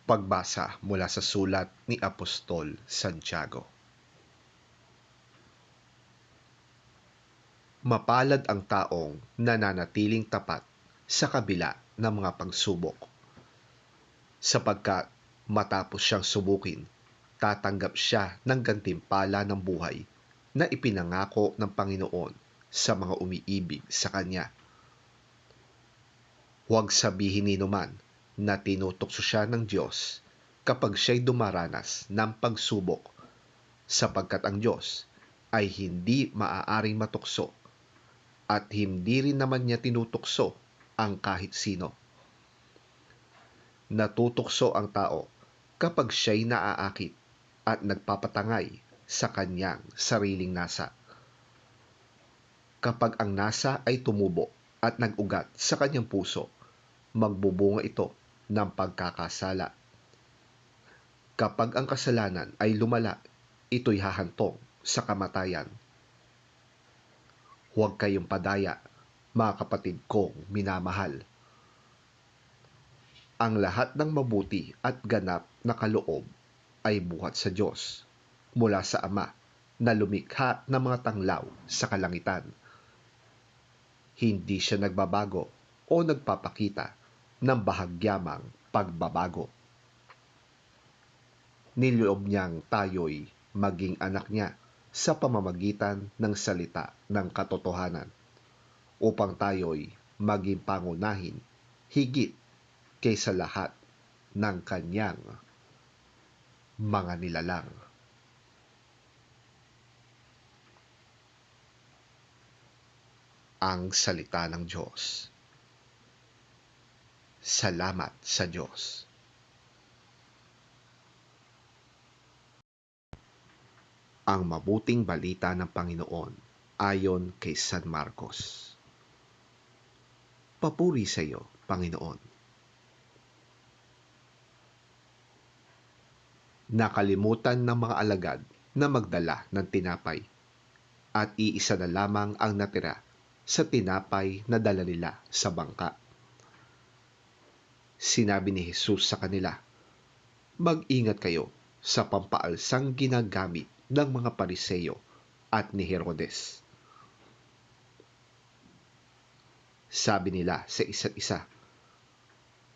Pagbasa mula sa sulat ni Apostol Santiago. Mapalad ang taong nananatiling tapat sa kabila ng mga pagsubok, sapagkat matapos siyang subukin, tatanggap siya ng gantimpala ng buhay na ipinangako ng Panginoon sa mga umiibig sa Kanya. Huwag sabihin ni numan na tinutokso siya ng Diyos kapag siya'y dumaranas ng pagsubok, sapagkat ang Diyos ay hindi maaaring matukso at hindi rin naman niya tinutokso ang kahit sino. Natutokso ang tao kapag siya'y naaakit at nagpapatangay sa kanyang sariling nasa. Kapag ang nasa ay tumubo at nag-ugat sa kanyang puso, magbubunga ito ng pagkakasala. Kapag ang kasalanan ay lumala, ito'y hahantong sa kamatayan. Huwag kayong padaya, mga kapatid kong minamahal. Ang lahat ng mabuti at ganap na kaloob ay buhat sa Diyos, mula sa Ama na lumikha ng mga tanglaw sa kalangitan. Hindi siya nagbabago o nagpapakita ng bahagyamang pagbabago. Niloob niyang tayo'y maging anak niya sa pamamagitan ng salita ng katotohanan, upang tayo'y maging pangunahin higit kaysa lahat ng kanyang mga nilalang. Ang salita ng Diyos. Salamat sa Diyos. Ang mabuting balita ng Panginoon ayon kay San Marcos. Papuri sa iyo, Panginoon. Nakalimutan ng mga alagad na magdala ng tinapay, at iisa na lamang ang natira sa tinapay na dala nila sa bangka. Sinabi ni Jesus sa kanila, "Mag-ingat kayo sa pampaalsang ginagamit ng mga Pariseyo at ni Herodes." Sabi nila sa isa't isa,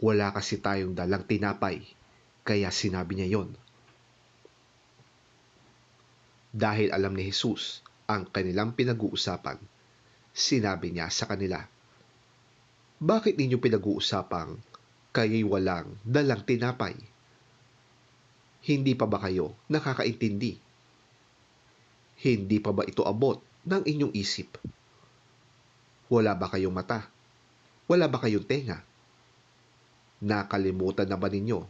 "Wala kasi tayong dalang tinapay, kaya sinabi niya yon." Dahil alam ni Jesus ang kanilang pinag-uusapan, sinabi niya sa kanila, "Bakit ninyo pinag-uusapang kayo'y walang dalang tinapay? Hindi pa ba kayo nakakaintindi? Hindi pa ba ito abot ng inyong isip? Wala ba kayong mata? Wala ba kayong tenga? Nakalimutan na ba ninyo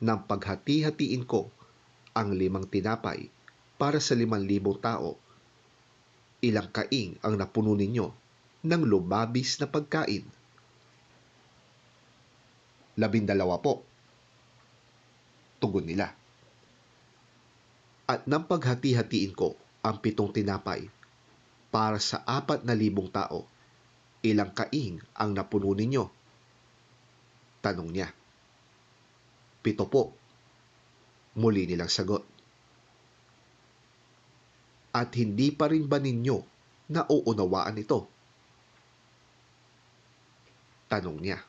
nang paghati-hatiin ko ang 5 tinapay para sa 5,000 tao? Ilang kaing ang napuno ninyo ng lumabis na pagkain?" 12 po, tugon nila. "At nang paghati-hatiin ko ang 7 tinapay para sa 4,000 tao, ilang kaing ang napuno ninyo?" Tanong niya. 7 po, muli nilang sagot. "At hindi pa rin ba ninyo nauunawaan ito?" Tanong niya.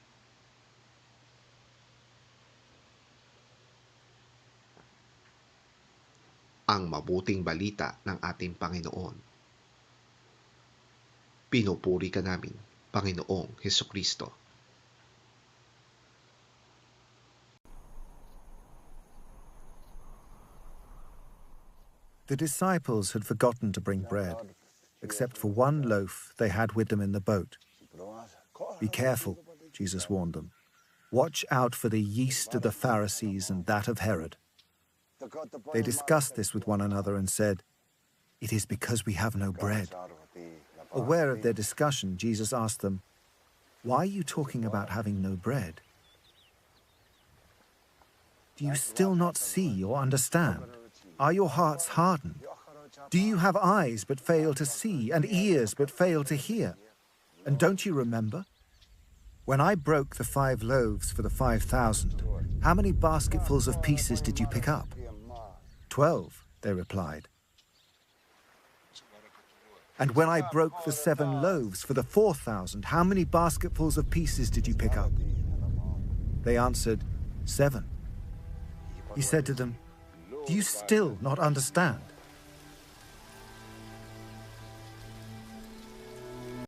Ang mabuting balita ng ating Panginoon. Pinupuri ka namin, Panginoong Hesukristo. The disciples had forgotten to bring bread, except for one loaf they had with them in the boat. "Be careful," Jesus warned them. "Watch out for the yeast of the Pharisees and that of Herod." They discussed this with one another and said, "It is because we have no bread." Aware of their discussion, Jesus asked them, "Why are you talking about having no bread? Do you still not see or understand? Are your hearts hardened? Do you have eyes but fail to see and ears but fail to hear? And don't you remember? When I broke the 5 loaves for the 5,000, how many basketfuls of pieces did you pick up? 12, they replied. And when I broke the 7 loaves for the 4,000, how many basketfuls of pieces did you pick up? They answered, 7. He said to them, "Do you still not understand?